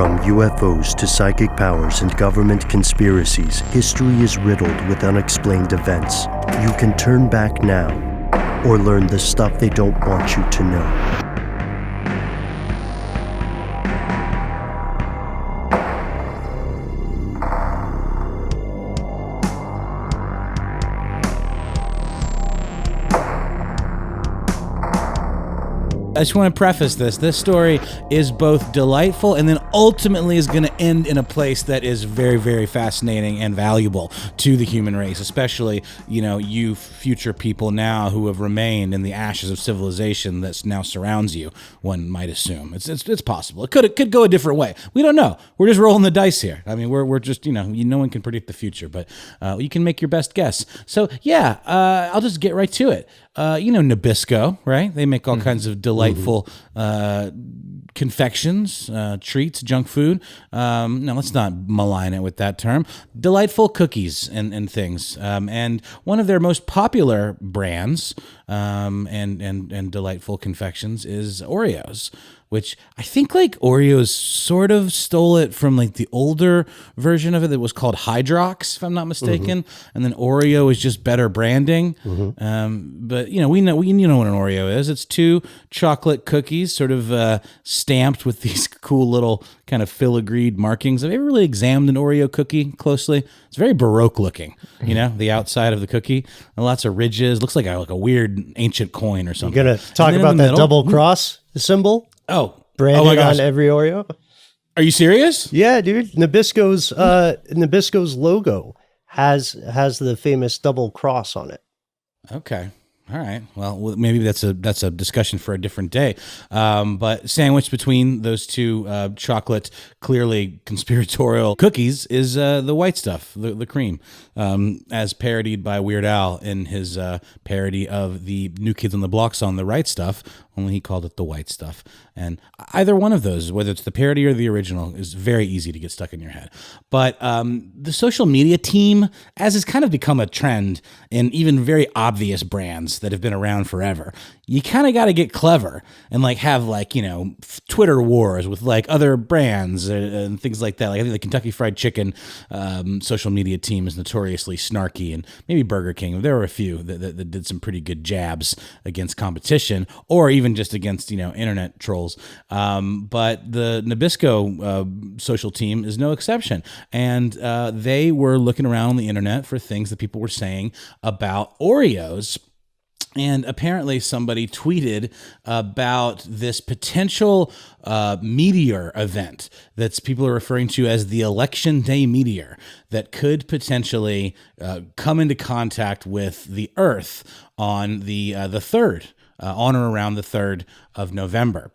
From UFOs to psychic powers and government conspiracies, history is riddled with unexplained events. You can turn back now, or learn the stuff they don't want you to know. I just want to preface this. This story is both delightful and then ultimately is going to end in a place that is very, very fascinating and valuable to the human race, especially, you future people now who have remained in the ashes of civilization that now surrounds you, one might assume. It's possible. It could go a different way. We don't know. We're just rolling the dice here. I mean, we're just, no one can predict the future, but you can make your best guess. So, I'll just get right to it. Nabisco, right? They make all kinds of delightful confections, treats, junk food. No, let's not malign it with that term. Delightful cookies and things. And one of their most popular brands and delightful confections is Oreos, which I think Oreos sort of stole it from the older version of it that was called Hydrox, if I'm not mistaken. And then Oreo is just better branding. But we know what an Oreo is. It's 2 chocolate cookies sort of stamped with these cool little kind of filigreed markings. Have you ever really examined an Oreo cookie closely? It's very Baroque looking, the outside of the cookie. And lots of ridges. Looks like a weird ancient coin or something. You're going to talk about that double cross symbol? Oh, branded on every Oreo. Are you serious? Yeah, dude. Nabisco's logo has the famous double cross on it. Okay. All right. Well, maybe that's a discussion for a different day. But sandwiched between those 2 chocolate, clearly conspiratorial cookies is the white stuff, the cream, as parodied by Weird Al in his parody of the New Kids on the Block song, "The Right Stuff." Only he called it the white stuff. And either one of those, whether it's the parody or the original, is very easy to get stuck in your head. But the social media team, as has kind of become a trend in even very obvious brands that have been around forever, you kind of got to get clever and have Twitter wars with other brands and things like that. I think the Kentucky Fried Chicken social media team is notoriously snarky, and maybe Burger King. There were a few that did some pretty good jabs against competition, or even just against internet trolls. But the Nabisco social team is no exception, and they were looking around on the internet for things that people were saying about Oreos. And apparently somebody tweeted about this potential meteor event that people are referring to as the Election Day meteor that could potentially come into contact with the Earth on the 3rd, on or around the 3rd of November,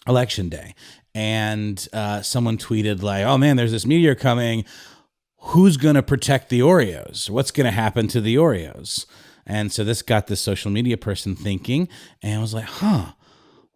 Election Day. And someone tweeted oh man, there's this meteor coming. Who's going to protect the Oreos? What's going to happen to the Oreos? And so this got this social media person thinking and was like,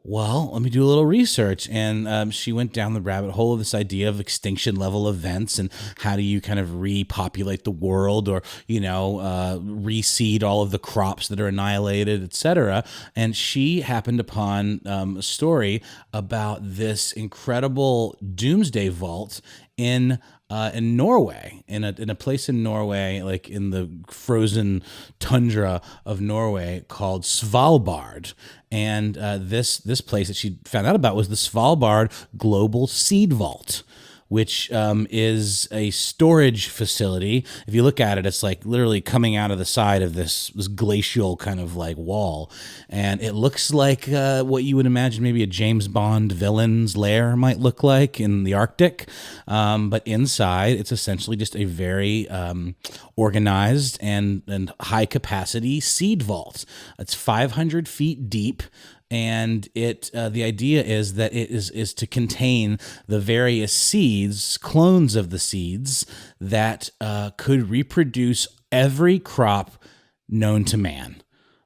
well, let me do a little research. And she went down the rabbit hole of this idea of extinction level events and how do you kind of repopulate the world or, reseed all of the crops that are annihilated, etc. And she happened upon a story about this incredible doomsday vault in Norway, in a place in Norway, like in the frozen tundra of Norway, called Svalbard. And this place that she found out about was the Svalbard Global Seed Vault, which is a storage facility. If you look at it, it's literally coming out of the side of this glacial kind of wall. And it looks like what you would imagine maybe a James Bond villain's lair might look like in the Arctic. But inside, it's essentially just a very organized and high capacity seed vault. It's 500 feet deep. And the idea is that it is to contain the various seeds, clones of the seeds that could reproduce every crop known to man.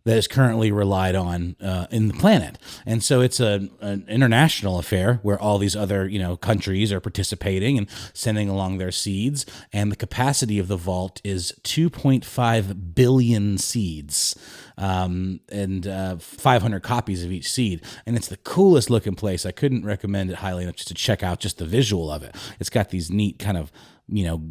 that is currently relied on in the planet. And so it's an international affair where all these other, countries are participating and sending along their seeds. And the capacity of the vault is 2.5 billion seeds, and 500 copies of each seed. And it's the coolest looking place. I couldn't recommend it highly enough just to check out just the visual of it. It's got these neat kind of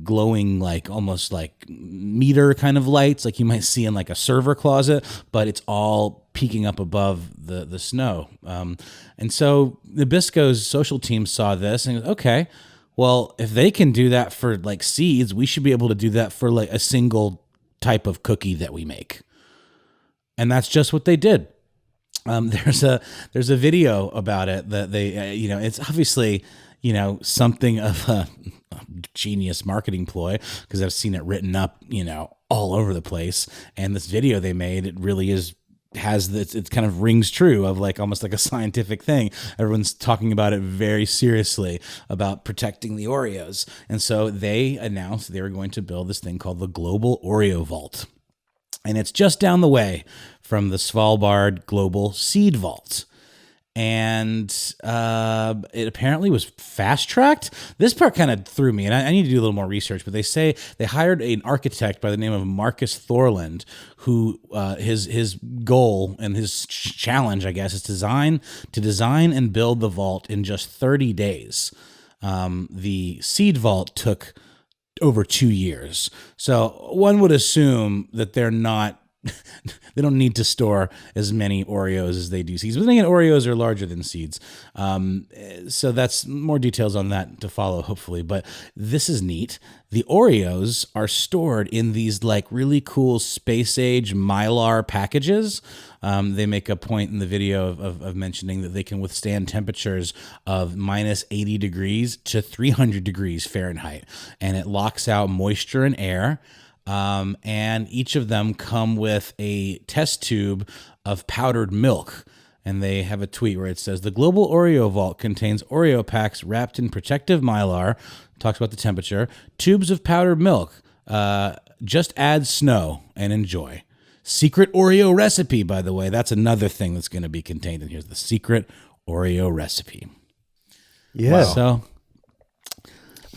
glowing, like almost like meter kind of lights, like you might see in like a server closet, but it's all peeking up above the snow. And so Nabisco's social team saw this and goes, okay, well, if they can do that for like seeds, we should be able to do that for like a single type of cookie that we make. And that's just what they did. There's a video about it that they, it's obviously, something of a genius marketing ploy, because I've seen it written up, all over the place. And this video they made, it really has this, it kind of rings true of like almost like a scientific thing. Everyone's talking about it very seriously about protecting the Oreos. And so they announced they were going to build this thing called the Global Oreo Vault. And it's just down the way from the Svalbard Global Seed Vault. And it apparently was fast-tracked. This part kind of threw me, and I need to do a little more research, but they say they hired an architect by the name of Marcus Thorland, who his goal and his challenge, I guess, is to design and build the vault in just 30 days. The Seed Vault took over 2 years. So one would assume that they don't need to store as many Oreos as they do seeds. But then again, Oreos are larger than seeds. So that's more details on that to follow, hopefully. But this is neat. The Oreos are stored in these like really cool space age Mylar packages. They make a point in the video of mentioning that they can withstand temperatures of minus 80 degrees to 300 degrees Fahrenheit. And it locks out moisture and air. And each of them come with a test tube of powdered milk. And they have a tweet where it says, the Global Oreo Vault contains Oreo packs wrapped in protective Mylar, talks about the temperature, tubes of powdered milk, just add snow and enjoy. Secret Oreo recipe, by the way. That's another thing that's going to be contained in here, the secret Oreo recipe. Yeah. Wow. So,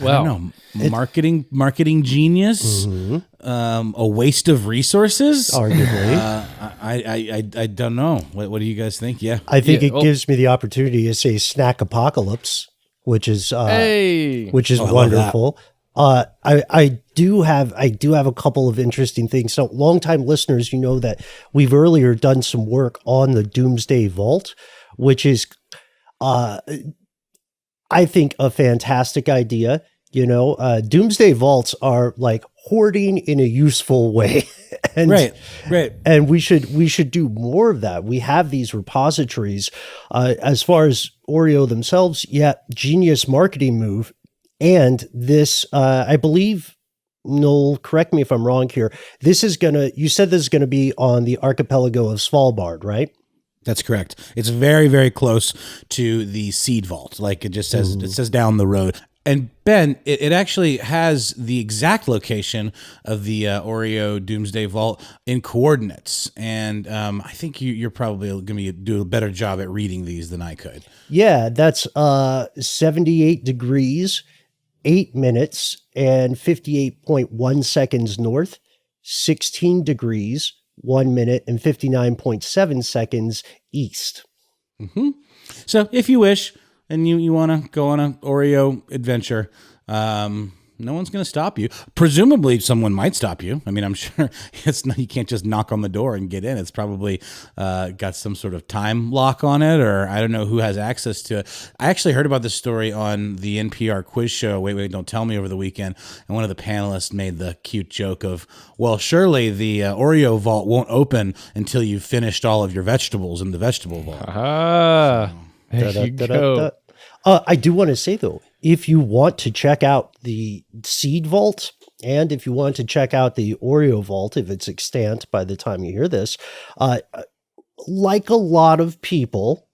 well, I don't know, marketing genius, a waste of resources. Arguably. I don't know. What do you guys think? Yeah. I think it gives me the opportunity to say snack apocalypse, which is wonderful. I do have a couple of interesting things. So longtime listeners, you know that we've earlier done some work on the Doomsday Vault, which is, I think, a fantastic idea. Doomsday Vaults are like hoarding in a useful way. And, right. And we should do more of that. We have these repositories. As far as Oreo themselves, genius marketing move. And this, I believe, Noel, correct me if I'm wrong here. You said this is going to be on the archipelago of Svalbard, right? That's correct. It's very, very close to the Seed Vault. Like it just says, it says down the road. And Ben, it actually has the exact location of the Oreo Doomsday Vault in coordinates. And I think you're probably going to do a better job at reading these than I could. Yeah, that's 78 degrees, 8 minutes, and 58.1 seconds north, 16 degrees, 1 minute, and 59.7 seconds east. Mm-hmm. So if you wish, and you want to go on an Oreo adventure, no one's going to stop you. Presumably, someone might stop you. I mean, I'm sure you can't just knock on the door and get in. It's probably got some sort of time lock on it, or I don't know who has access to it. I actually heard about this story on the NPR quiz show, Wait, Don't Tell Me, over the weekend, and one of the panelists made the cute joke of, well, surely the Oreo vault won't open until you've finished all of your vegetables in the vegetable vault. There you go. I do want to say, though, if you want to check out the Seed Vault, and if you want to check out the Oreo Vault, if it's extant by the time you hear this, like a lot of people,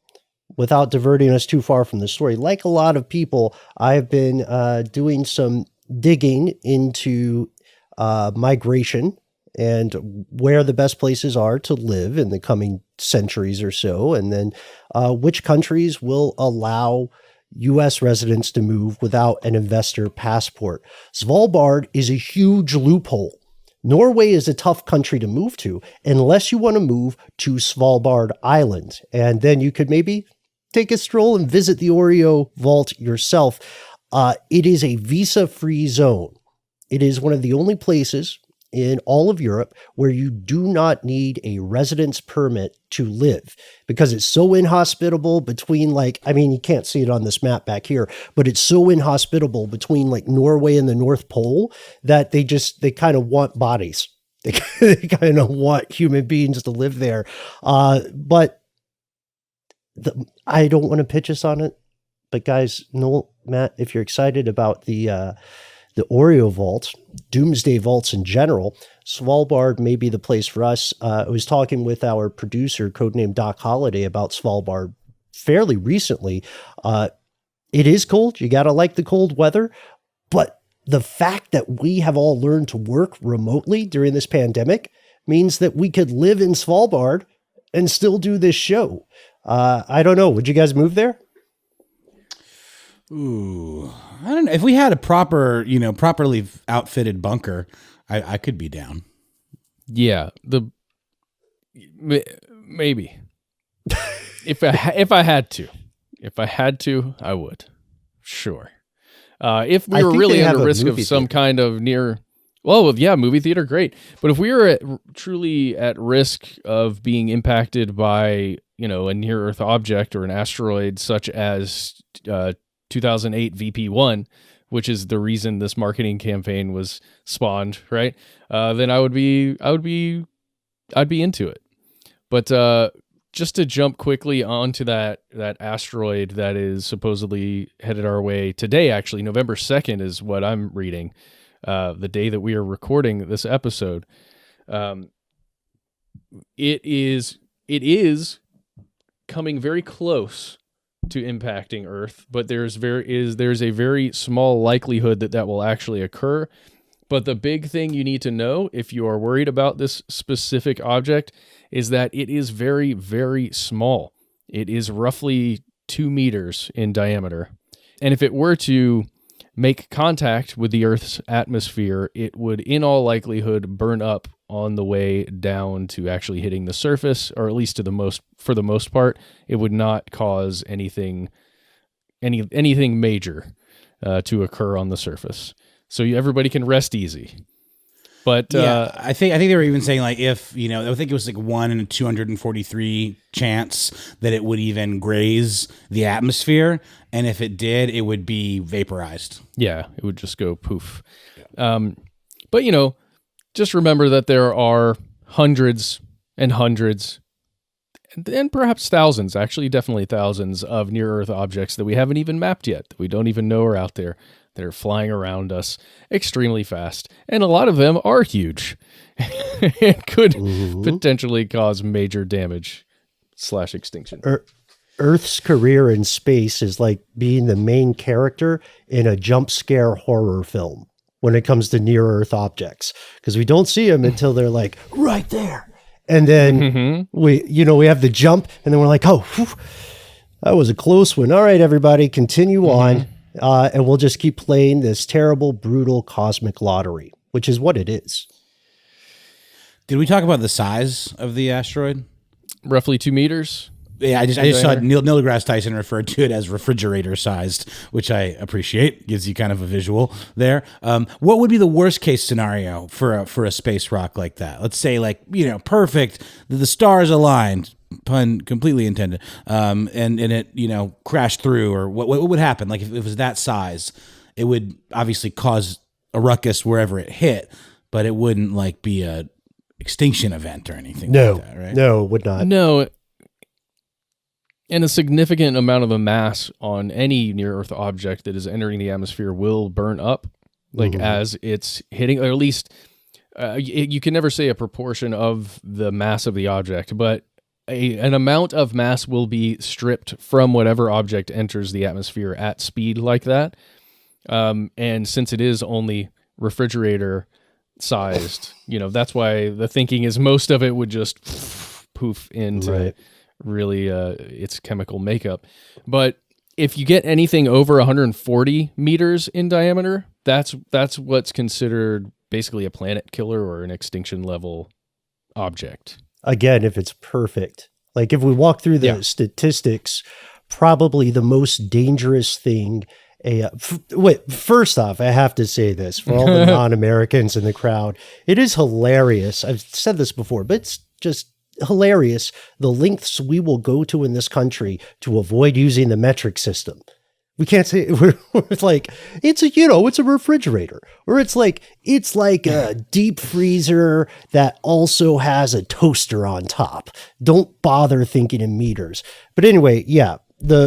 without diverting us too far from the story, like a lot of people, I've been doing some digging into migration and where the best places are to live in the coming centuries or so, and then which countries will allow U.S. residents to move without an investor passport. Svalbard is a huge loophole. Norway is a tough country to move to unless you want to move to Svalbard Island, and then you could maybe take a stroll and visit the Oreo Vault yourself. It is a visa-free zone. It is one of the only places in all of Europe where you do not need a residence permit to live, because it's so inhospitable between, like, I mean, you can't see it on this map back here, but it's so inhospitable between like Norway and the North Pole that they kind of want bodies. They kind of want human beings to live there. But I don't want to pitch us on it, but guys, Noel, Matt, if you're excited about the Oreo Vault, Doomsday Vaults in general, Svalbard may be the place for us. I was talking with our producer, codenamed Doc Holliday, about Svalbard fairly recently. It is cold. You got to like the cold weather. But the fact that we have all learned to work remotely during this pandemic means that we could live in Svalbard and still do this show. I don't know. Would you guys move there? Ooh, I don't know. If we had a properly outfitted bunker, I could be down. Yeah, maybe. if I had to, I would. Sure. If we were really under risk of some kind of movie theater, great. But if we were truly at risk of being impacted by, a near Earth object or an asteroid such as 2008 VP1, which is the reason this marketing campaign was spawned, right? Then I'd be into it. But just to jump quickly onto that asteroid that is supposedly headed our way today, actually, November 2nd is what I'm reading, the day that we are recording this episode. It is coming very close to impacting Earth, but there's a very small likelihood that will actually occur. But the big thing you need to know if you are worried about this specific object is that it is very, very small. It is roughly 2 meters in diameter. And if it were to make contact with the Earth's atmosphere, it would in all likelihood burn up on the way down to actually hitting the surface, or at least for the most part. It would not cause anything major to occur on the surface. So everybody can rest easy. But I think they were even saying, like, if, I think it was like 1 in 243 chance that it would even graze the atmosphere, and if it did, it would be vaporized. Yeah, it would just go poof. Yeah. But just remember that there are hundreds and hundreds and perhaps thousands, actually definitely thousands of near-Earth objects that we haven't even mapped yet, that we don't even know are out there, that are flying around us extremely fast. And a lot of them are huge and could potentially cause major damage / extinction. Earth's career in space is like being the main character in a jump scare horror film when it comes to near-Earth objects, because we don't see them until they're like right there. And then we have the jump, and then we're like, oh, whew, that was a close one. All right, everybody, continue on. And we'll just keep playing this terrible, brutal cosmic lottery, which is what it is. Did we talk about the size of the asteroid? Roughly 2 meters. Yeah, I just saw Neil deGrasse Tyson referred to it as refrigerator sized, which I appreciate. Gives you kind of a visual there. What would be the worst case scenario for a space rock like that? Let's say, like, perfect, the stars aligned, pun completely intended, and it crashed through, or what would happen? Like, if it was that size, it would obviously cause a ruckus wherever it hit, but it wouldn't like be a extinction event or anything like that, right? No, it would not. No. And a significant amount of the mass on any near-Earth object that is entering the atmosphere will burn up, as it's hitting, or at least you can never say a proportion of the mass of the object, but an amount of mass will be stripped from whatever object enters the atmosphere at speed like that. And since it is only refrigerator sized. That's why the thinking is most of it would just poof into really its chemical makeup. But if you get anything over 140 meters in diameter, that's what's considered basically a planet killer or an extinction level object. Again, if it's perfect. Like if we walk through the statistics, probably the most dangerous thing. First off, I have to say this for all the non-Americans in the crowd. It is hilarious. I've said this before, but it's just hilarious the lengths we will go to in this country to avoid using the metric system. We can't say we're like it's a refrigerator, or it's like a deep freezer that also has a toaster on top. Don't bother thinking in meters. But anyway, yeah.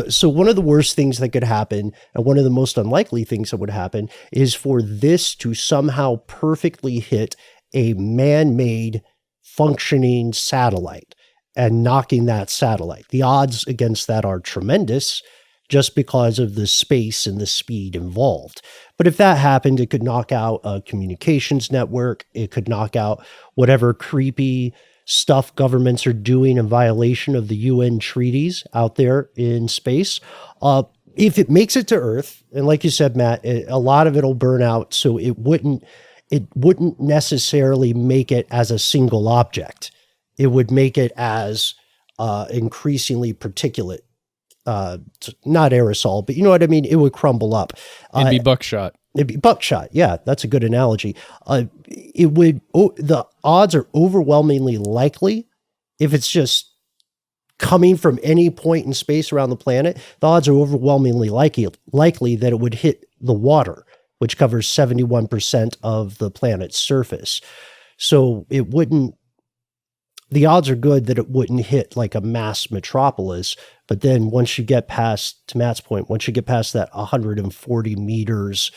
So one of the worst things that could happen, and one of the most unlikely things that would happen, is for this to somehow perfectly hit a man-made functioning satellite and knocking that satellite. The odds against that are tremendous, just because of the space and the speed involved. But if that happened, it could knock out a communications network. It could knock out whatever creepy stuff governments are doing in violation of the UN treaties out there in space. If it makes it to Earth, and like you said, Matt, a lot of it'll burn out, so it wouldn't necessarily make it as a single object. It would make it as increasingly particulate. Not aerosol, but you know what I mean? It would crumble up. It'd be buckshot. Yeah, that's a good analogy. The odds are overwhelmingly likely, if it's just coming from any point in space around the planet, the odds are overwhelmingly likely that it would hit the water, which covers 71% of the planet's surface. So the odds are good that it wouldn't hit like a mass metropolis. But then once you get past, to Matt's point, once you get past that 140 meters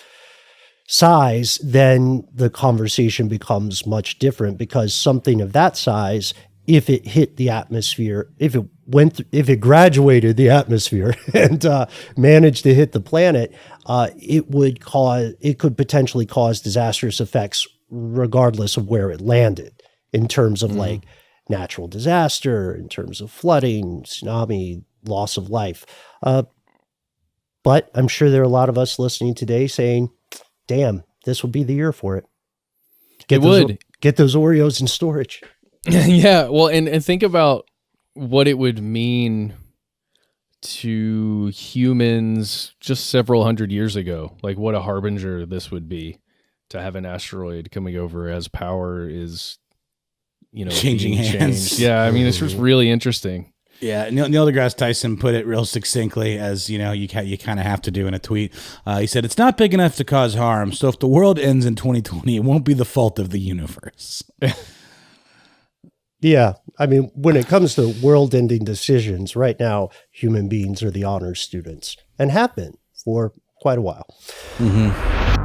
size, then the conversation becomes much different, because something of that size, if it hit the atmosphere, if it graduated the atmosphere and managed to hit the planet, it could potentially cause disastrous effects regardless of where it landed, in terms of like natural disaster, in terms of flooding, tsunami, loss of life. But I'm sure there are a lot of us listening today saying, damn, this will be the year for it. Get those Oreos in storage. Yeah. Well, and think about what it would mean to humans just several hundred years ago. Like what a harbinger this would be, to have an asteroid coming over as power is, changing hands. Yeah. I mean, it's just really interesting. Yeah, Neil deGrasse Tyson put it real succinctly, as you kind of have to do in a tweet. He said, "It's not big enough to cause harm, so if the world ends in 2020, it won't be the fault of the universe." Yeah, I mean, when it comes to world-ending decisions, right now, human beings are the honor students, and have been for quite a while. Mm-hmm.